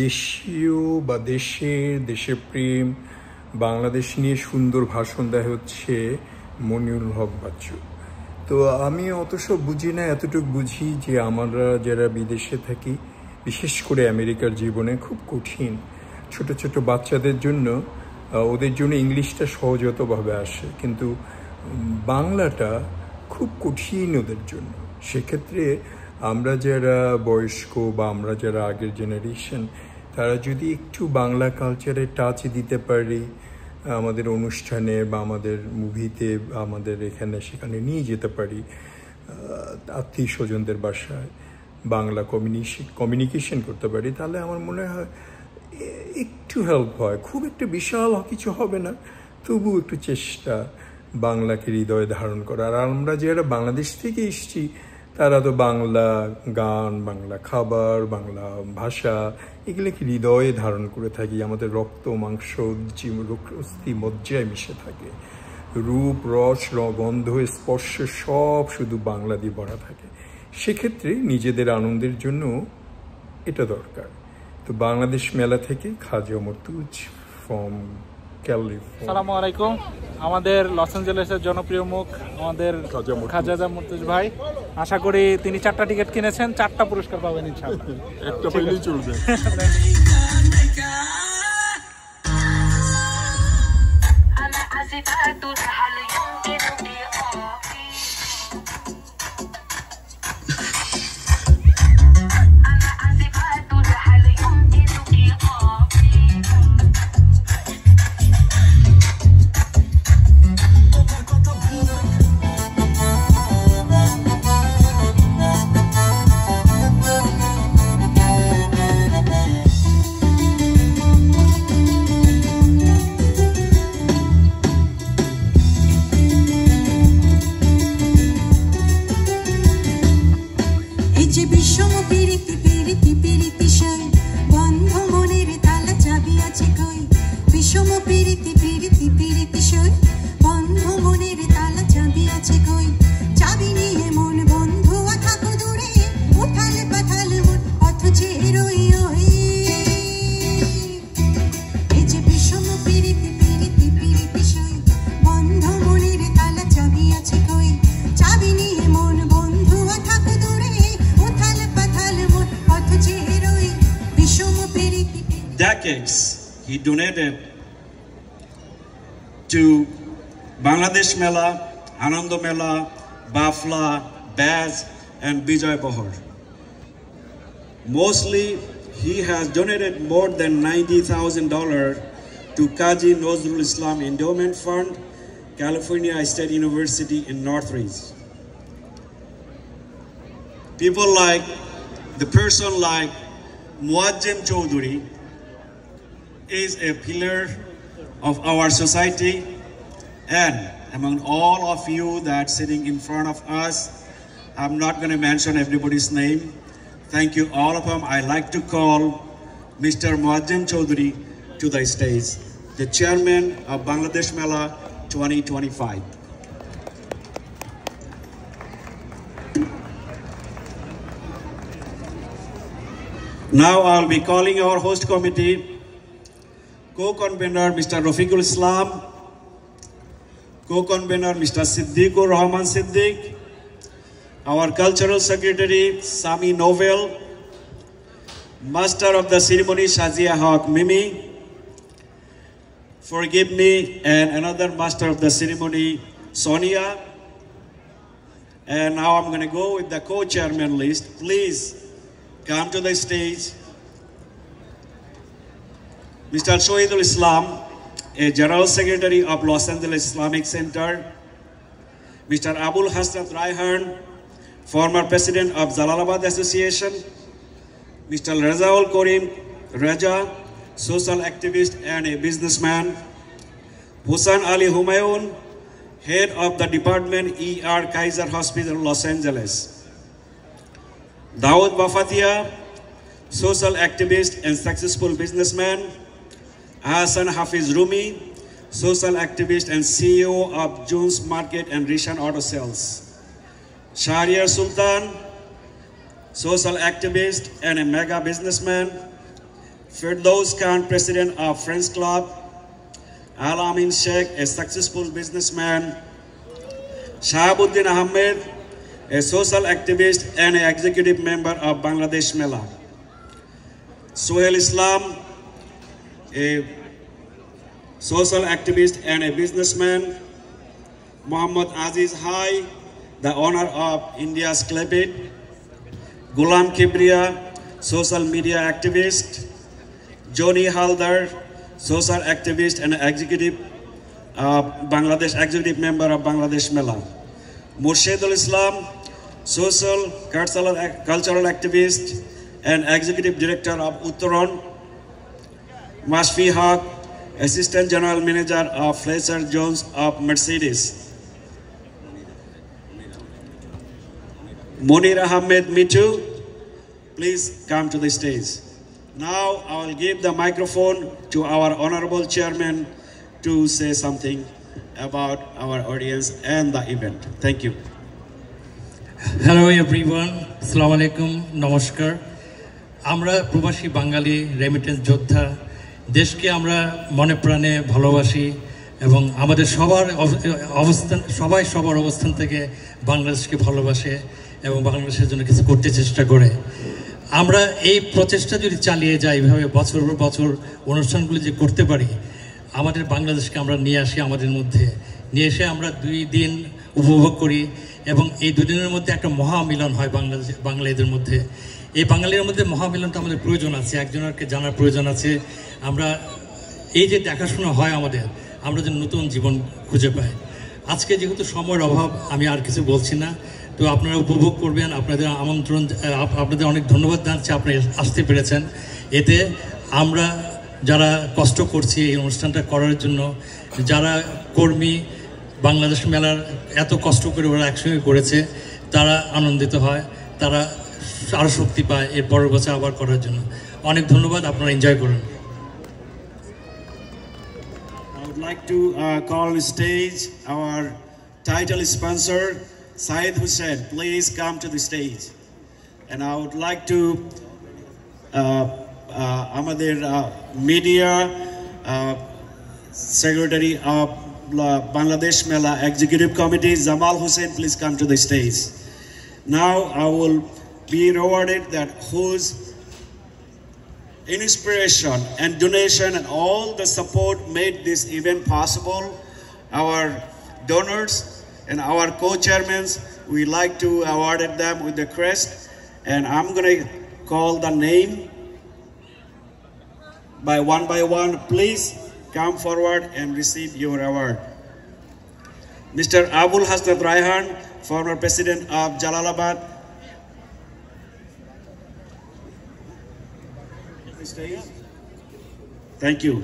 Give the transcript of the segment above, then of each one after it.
দেশীয় বা দেশের প্রেম বাংলাদেশ নিয়ে সুন্দর ভাষণ দেয় হচ্ছে মনিরুল হক বাচ্চু। তো আমি অত সব বুঝি না, এতটুকু বুঝি যে আমরা যারা বিদেশে থাকি, বিশেষ করে আমেরিকার জীবনে খুব কঠিন। ছোট ছোট বাচ্চাদের জন্য ওদের জন্য ইংলিশটা সহজতভাবে আসে, কিন্তু বাংলাটা খুব কঠিন ওদের জন্য। সেক্ষেত্রে আমরা যারা বয়স্ক বা আমরা যারা আগের জেনারেশন, তারা যদি একটু বাংলা কালচারে টাচ দিতে পারি, আমাদের অনুষ্ঠানে বা আমাদের মুভিতে, আমাদের এখানে সেখানে নিয়ে যেতে পারি, আত্মীয় স্বজনদের বাসায় বাংলা কমিউনিকেশন করতে পারি, তাহলে আমার মনে হয় একটু হেল্প হয়। খুব একটা বিশাল কিছু হবে না, তবু একটু চেষ্টা বাংলাকে হৃদয়ে ধারণ করা। আর আমরা যারা বাংলাদেশ থেকে এসেছি, তারা তো বাংলা গান, বাংলা খাবার, বাংলা ভাষা এগুলোকে হৃদয়ে ধারণ করে থাকি। আমাদের রক্ত মাংস অস্থি মজ্জায় মিশে থাকে। রূপ রস গন্ধ স্পর্শ সব শুধু বাংলা দিয়ে ভরা থাকে। সেক্ষেত্রে নিজেদের আনন্দের জন্য এটা দরকার। তো বাংলাদেশ মেলা থেকে খাজা মর্তুজ ফ্রম ক্যালিফোর্নিয়া। আসসালামু আলাইকুম। আমাদের লস অ্যাঞ্জেলেসের জনপ্রিয় মুখ আমাদের খাজা মর্তুজ ভাই। আশা করি তিনি 4টা টিকিট কিনেছেন, 4টা পুরস্কার পাবেন ইনশাআল্লাহ। একটা পেলেই চলবে। Decades he donated to Bangladesh Mela, Anando Mela, Bafla, Baz and Bijoy Bahar. Mostly he has donated more than $90,000 to Kaji Nozrul Islam Endowment Fund, California State University in Northridge. People like the person like Muazzem Chowdhury is a pillar of our society, and among all of you that sitting in front of us, I'm not going to mention everybody's name. Thank you all of them. I like to call Mr. Muazzem Chowdhury to the stage, the chairman of Bangladesh Mela 2025. Now I'll be calling our host committee, co-convener Mr. Rafiqul Islam, co-convener Mr. Siddiqur Rahman Siddiq, our cultural secretary Sami Novel, master of the ceremony Shazia Haq Mimi, forgive me, and another master of the ceremony Sonia. And now I'm going to go with the co-chairman list. Please come to the stage. Mr. Shohidul Islam, a General Secretary of Los Angeles Islamic Center. Mr. Abul Hasrat Raihan, former President of Jalalabad Association. Mr. Razaul Karim Raja, social activist and a businessman. Hussain Ali Humayun, Head of the Department ER Kaiser Hospital, Los Angeles. Dawood Bafatia, social activist and successful businessman. Hassan Hafiz Rumi, social activist and CEO of Jones Market and Rishan Auto Sales. Shahriar Sultan, social activist and a mega businessman. Firdaus Khan, President of Friends Club, Al-Amin Sheikh, a successful businessman, Shahabuddin Ahmed, a social activist and an executive member of Bangladesh Mela, Sohail Islam, a social activist and a businessman, Muhammad Aziz Hai, the owner of India's Clepit, Ghulam Kibriya, social media activist, Joni Haldar, social activist and executive Bangladesh executive member of Bangladesh Mela, Murshidul Islam, social cultural activist and executive director of Uttaran, Mashfi Haq, assistant general manager of Fletcher Jones of Mercedes, Munir Ahmed Mitu, please come to the stage. Now I will give the microphone to our honorable chairman to say something about our audience and the event. Thank you. Hello everyone, Assalamu alaikum, namaskar. আমরা প্রবাসী বাঙালি remittance যোদ্ধা, দেশকে আমরা মনে প্রাণে ভালোবাসি এবং আমাদের সবার অবস্থান থেকে বাংলাদেশকে ভালোবাসে এবং বাংলাদেশের জন্য কিছু করতে চেষ্টা করে। আমরা এই প্রচেষ্টা যদি চালিয়ে যাই, এইভাবে বছর পর বছর অনুষ্ঠানগুলি যে করতে পারি, আমাদের বাংলাদেশকে আমরা নিয়ে আসি আমাদের মধ্যে, নিয়ে এসে আমরা 2 দিন উপভোগ করি এবং এই 2 দিনের মধ্যে একটা মহামিলন হয় বাঙালিদের মধ্যে। এই বাঙালির মধ্যে মহামিলনটা আমাদের প্রয়োজন আছে, একজনকে জানার প্রয়োজন আছে। আমরা এই যে দেখাশোনা হয় আমাদের, আমরা যেন নতুন জীবন খুঁজে পাই। আজকে যেহেতু সময়ের অভাব, আমি আর কিছু বলছি না, তো আপনারা উপভোগ করবেন। আপনাদের আমন্ত্রণ, আপনাদের অনেক ধন্যবাদ জানাচ্ছি, আপনি আসতে পেরেছেন। এতে আমরা যারা কষ্ট করছি এই অনুষ্ঠানটা করার জন্য, যারা কর্মী বাংলাদেশ মেলার এত কষ্ট করে ওরা একসঙ্গে করেছে, তারা আনন্দিত হয়, তারা আরও শক্তি পায় এর পরের বছর আবার করার জন্য। অনেক ধন্যবাদ, আপনারা এনজয় করুন। I would like to call on stage our title sponsor, Syed Hussain. Please come to the stage. And I would like to আমাদের media secretary of Bangladesh Mela Executive Committee, Jamal Hussain, please come to the stage. Now I will be rewarded that whose inspiration and donation and all the support made this event possible. Our donors and our co-chairmen, we like to award them with the crest, and I'm going to call the name by one. Please come forward and receive your award. Mr. Abul Hasnat Raihan, former president of Jalalabad. Thank you.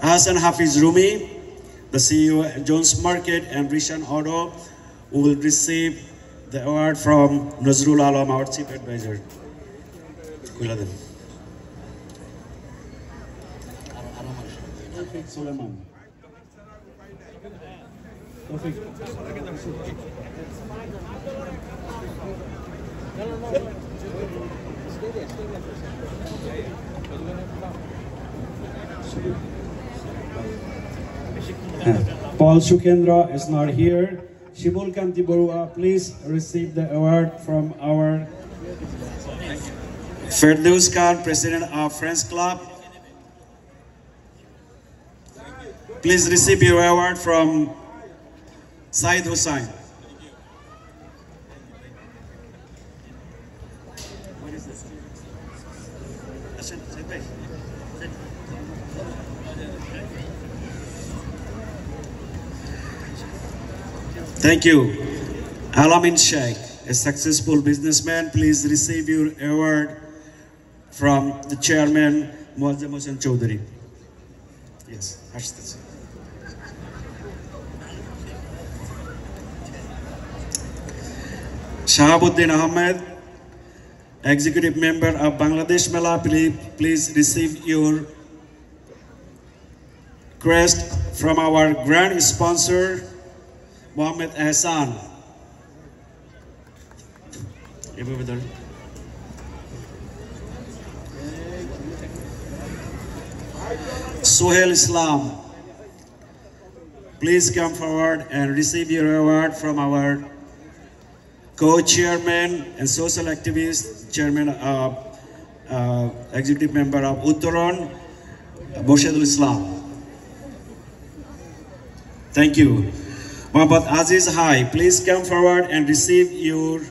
Hassan Hafiz Rumi, the CEO of Jones Market and Rishan Auto, who will receive the award from Nazrul Alam, our chief advisor. Suleiman. Paul Shukendra is not here. Shibul Kanti Borua, please receive the award from our Firdaus Khan, President of Friends Club. Please receive your award from Syed Hussain. Thank you. Al-Amin Sheikh, a successful businessman, please receive your award from the chairman, Muazzam Hossain Chowdhury. Yes, Shahabuddin Ahmed, executive member of Bangladesh Mela, please receive your crest from our grand sponsor, Mohammed Ahsan. Sohail Islam. Please come forward and receive your award from our co-chairman and social activist, chairman of executive member of Uttaran, Morshidul Islam. Thank you. Mohammad Aziz Hai, please come forward and receive your,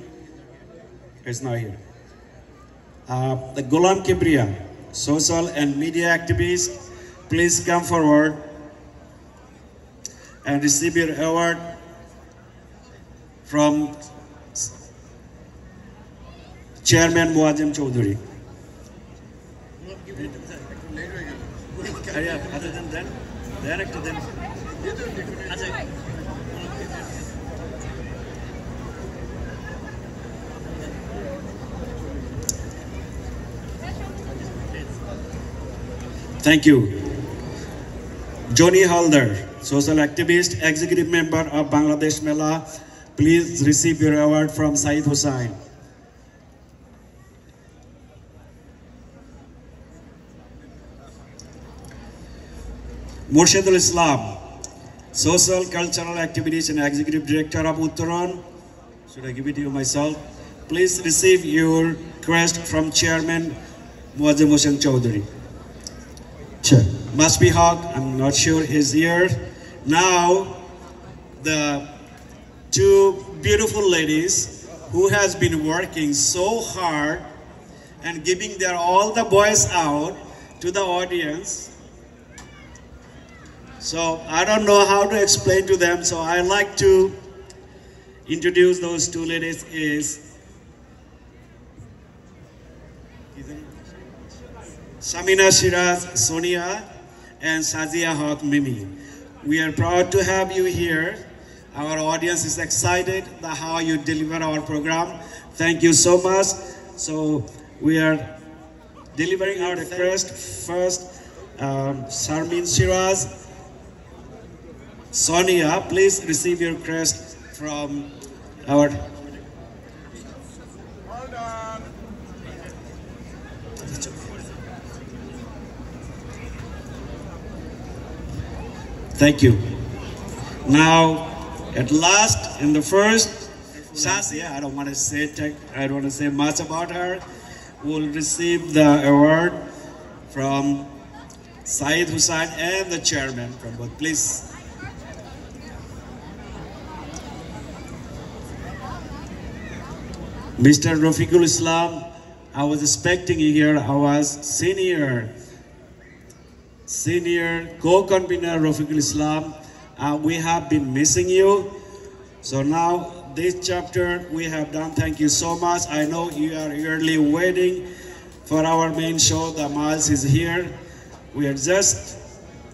it's not here. The Ghulam Kibriya, social and media activist, please come forward and receive your award from Chairman Muazzam Chowdhury. Other than that, director then. Thank you. Johnny Halder, social activist, executive member of Bangladesh Mela. Please receive your award from Saeed Hussain. Morshidul Islam, social cultural activist and executive director of Uttaran. Should I give it to you myself? Please receive your crest from Chairman Muazzam Hossain Chowdhury. Must be Haq, I'm not sure he's here. Now, the two beautiful ladies who has been working so hard and giving their all the boys out to the audience. So I don't know how to explain to them. So I like to introduce those two ladies is Samina Shiraz Sonia and Sazia Haq Mimi. We are proud to have you here. Our audience is excited about how you deliver our program. Thank you so much. So we are delivering our crest first. Sharmin Shiraz, Sonia, please receive your crest from our. Thank you. Now, at last, in the first, Shazia, I don't want to say much about her, will receive the award from Saeed Hussain and the chairman from both. Please. Mr. Rafiqul Islam, I was expecting you here. I was senior co-convener Rafiqul Islam. We have been missing you. So now this chapter we have done. Thank you so much. I know you are eagerly waiting for our main show. The Miles is here. We are just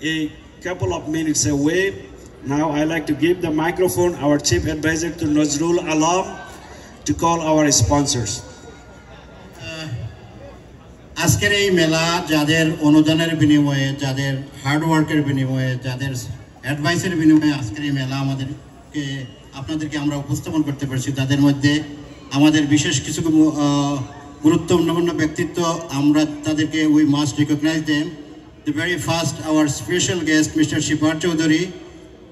a couple of minutes away. Now I'd like to give the microphone our chief advisor to Nazrul Alam to call our sponsors. আজকের এই মেলা যাদের অনুদানের বিনিময়ে, যাদের hard ওয়ার্কের বিনিময়ে, যাদের অ্যাডভাইসের বিনিময়ে আজকের এই মেলা আপনাদেরকে আমরা উপস্থাপন করতে পারছি, তাদের মধ্যে আমাদের বিশেষ কিছু গুরুত্বপূর্ণ ব্যক্তিত্ব, আমরা তাদেরকে we must recognize them. The very first, our special guest, Mr. Shipar Chowdhury.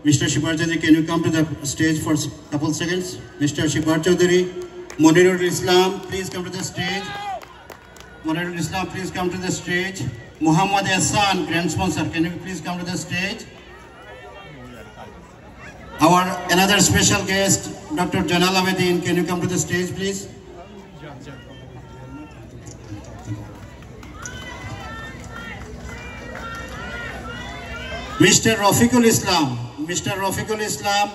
Mr. Shipar Chowdhury, can you come to the stage for a couple seconds? Mr. Shipar Chowdhury. Monirul Islam, please come to the stage. Monirul Islam, please come to the stage. Muhammad Hassan, grand sponsor, can you please come to the stage? Our another special guest, Dr. Janal Abedin, can you come to the stage, please? Mr. Rafiqul Islam, Mr. Rafiqul Islam,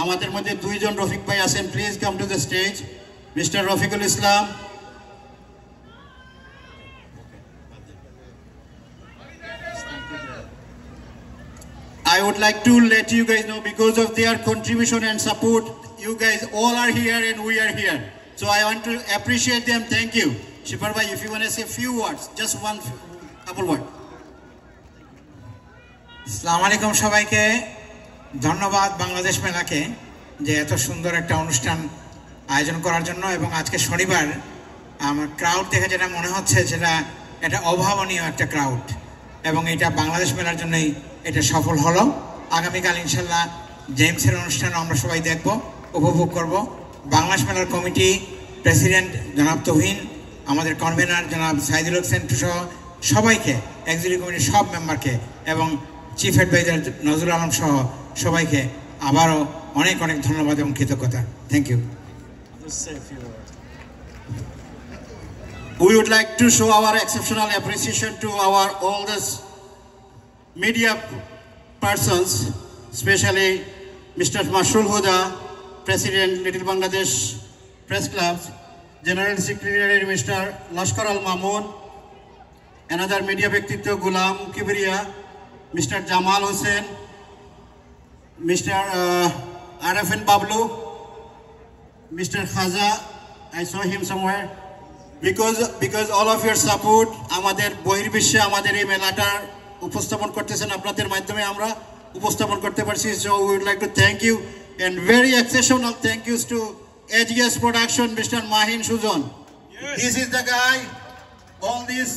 আমাদের মধ্যে দুইজন রফিক ভাই আছেন, please come to the stage. Mr. Rafiqul Islam. I would like to let you guys know, because of their contribution and support, you guys all are here and we are here. So I want to appreciate them. Thank you. Shipar bhai, if you want to say a few words, just one couple words. আসসালামু আলাইকুম সবাইকে। ধন্যবাদ বাংলাদেশ মেলাকে যে এত সুন্দর একটা অনুষ্ঠান আয়োজন করার জন্য। এবং আজকে শনিবার আমার ক্রাউড দেখে যেটা মনে হচ্ছে সেটা এটা অভাবনীয় একটা ক্রাউড। এবং এটা বাংলাদেশ মেলার জন্যই এটা সফল হলো। আগামীকাল ইনশাল্লাহ জেমসের অনুষ্ঠান আমরা সবাই দেখব, উপভোগ করব। বাংলাদেশ মেলার কমিটি প্রেসিডেন্ট জনাব তৌহিন, আমাদের কনভেনার জনাব সাইদুল হোসেন সহ সবাইকে, এক্সিকিউটিভ কমিটির সব মেম্বারকে এবং চিফ অ্যাডভাইজার নজরুল আলম সহ সবাইকে আবারও অনেক অনেক ধন্যবাদ এবং কৃতজ্ঞতা। Thank you. We would like to show our exceptional appreciation to our oldest media persons, especially Mr. Mashrul Huda, President Little Bangladesh Press Club, General Secretary Mr. Lashkar Al Mamun, another media Bhaktittva Gulam Kibriya, Mr. Jamal Hussain, Mr. Arafin Bablu, Mr. Khaza, I saw him somewhere. Because all of your support আমাদের বহির্বিশ্বে আমাদের এই মেলাটার উপস্থাপন করতেছেন, আপনাদের মাধ্যমে আমরা উপস্থাপন করতে পারছি। So we would like to thank you and very exceptional thank yous to AGS Production, Mr. Mahin Sujan. Yes. This is the guy, all this,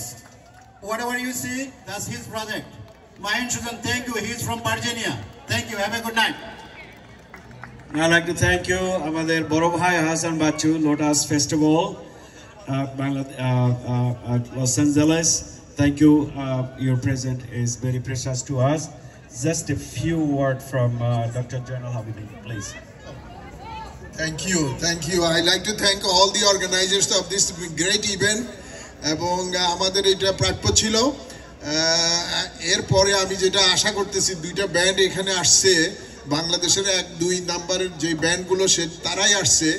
whatever you see, that's his project. Mahin Sujan, thank you. He's from Virginia. Thank you. Have a good night. I'd like to thank you, আমাদের বড় ভাই Hasan Bachchu, Lotus Festival, Los Angeles. Thank you. Your presence is very precious to us. Just a few words from Dr. Jainal Habibi, please. Thank you. I'd like to thank all the organizers of this great event. এবং আমাদের এটা প্রাপ্য ছিল। এরপরে আমি যেটা আশা করতেছি, দুইটা ব্যান্ড এখানে আসছে, বাংলাদেশের 1-2 নাম্বারের যে ব্যান্ডগুলো তারাই আসছে।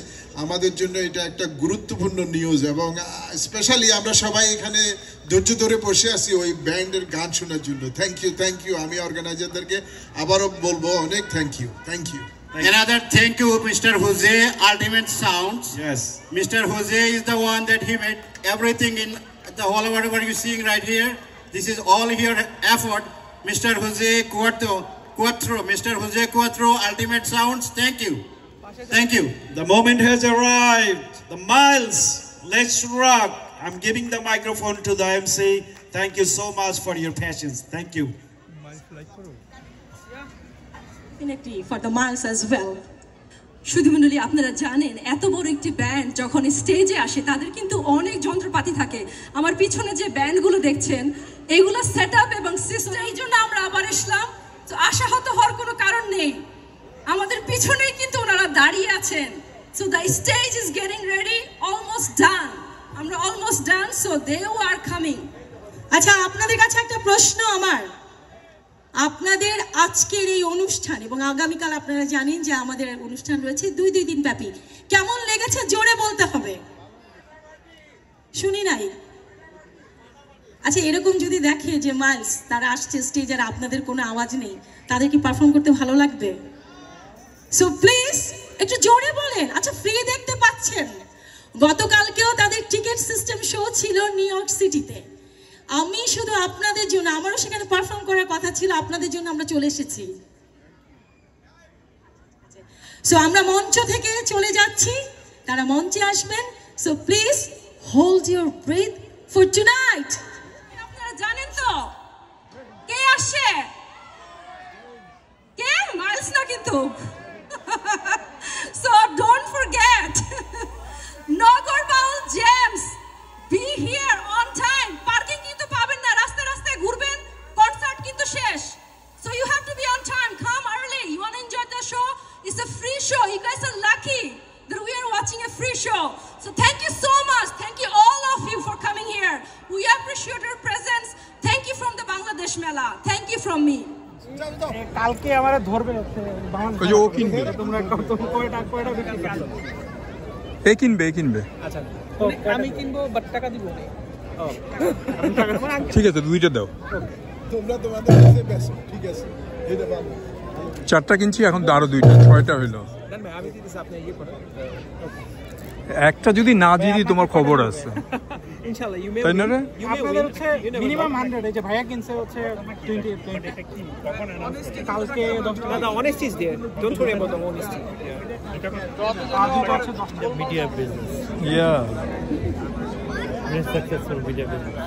আমাদের জন্য এটা একটা গুরুত্বপূর্ণ নিউজ এবং স্পেশালি আমরা সবাই এখানে ধৈর্য ধরে বসে আছি ওই ব্যান্ডের গান শোনার জন্য। Thank you. আমি অর্গানাইজারদেরকে আবারও বলবো অনেক thank you. Another thank you, Mr. Jose, Ultimate Sounds. Yes. Mr. Jose is the one that he made everything in the whole whatever you're seeing right here. This is all your effort. Mr. Jose Cuatro, Mr. Jose Cuatro, Ultimate Sounds. Thank you. The moment has arrived. The miles. Let's rock. I'm giving the microphone to the MC. Thank you so much for your patience. Thank you. Definitely for the miles as well. সুধীমণ্ডলী, আপনারা জানেন এত বড় একটি band যখন স্টেজে আসে তাদের কিন্তু অনেক যন্ত্রপাতি থাকে। আমার পিছনে যে ব্যান্ডগুলো দেখছেন এগুলো সেট আপ এবং সিস্টেম, এই জন্য আমরা আবার আসলাম। তো আশাহত হওয়ার কোনো কারণ নেই, আমাদের পিছনেই কিন্তু ওনারা দাঁড়িয়ে আছেন। So the stage is getting ready, almost done. আমরা almost done, so they are coming. আচ্ছা, আপনাদের কাছে একটা প্রশ্ন আমার, আপনাদের আজকের এই অনুষ্ঠান এবং আগামীকাল আপনারা জানেন যে আমাদের অনুষ্ঠান রয়েছে 2 দিন ব্যাপী, কেমন লেগেছে জোরে বলতে হবে, শুনি নাই। আচ্ছা, এরকম যদি দেখে যে মাইলস তারা আসছে স্টেজে আর আপনাদের কোনো আওয়াজ নেই, তাদের কি পারফর্ম করতে ভালো লাগবে? সো প্লিজ একটু জোরে বলেন। আচ্ছা, ফ্রি দেখতে পাচ্ছেন, গতকালকেও তাদের টিকিট সিস্টেম শো ছিল নিউ ইয়র্ক সিটিতে। আমি শুধু আপনাদের জন্য, আমারও সেখানে পারফর্ম করার কথা ছিল, আপনাদের জন্য আমরা চলে এসেছি। সো আমরা মঞ্চ থেকে চলে যাচ্ছি, তারা মঞ্চে আসবেন। So please hold your breath for tonight. আপনারা জানেন তো কে আসে? কে? মাইলস না কিন্তু। So don't forget, Nagarbaul James, be here on time. Parking kintu paben na, raste raste ghurben, concert kintu shesh. So you have to be on time. Come early. You want to enjoy the show? It's a free show. You guys are lucky that we are watching a free show. So thank you so much. Thank you all of you for coming here. We appreciate your presence. Thank you from the Bangladesh Mela. Thank you from me. কালকে আমারে ধরবে ওই যে ও কিনবে, তোমরা কয়টা বিক্রি করো? এ কিনবে। আচ্ছা, আমি কিনবো, বাট টাকা দিব না। ঠিক আছে, 2টা দাও। তোমরা তোমাদের কাছে বেশি ঠিক আছে, দিতে পারবো। 4টা কিনছি, এখন আরো 2টা, 6টা হইলো। আমি দিতেছি, আপনি ইয়ে করেন। একটা যদি না দিই তোমার খবর আছে ইনশাআল্লাহ। ইউ মে, তাই না রে? আপনাদের হচ্ছে মিনিমাম 100, এই যে ভাইয়া কিনছে হচ্ছে 20 কালকে 10 টাকা। না, honesty is there, don't worry about the honesty. এটা আজ হচ্ছে 10 টাকা media business. Yeah Very successful video business.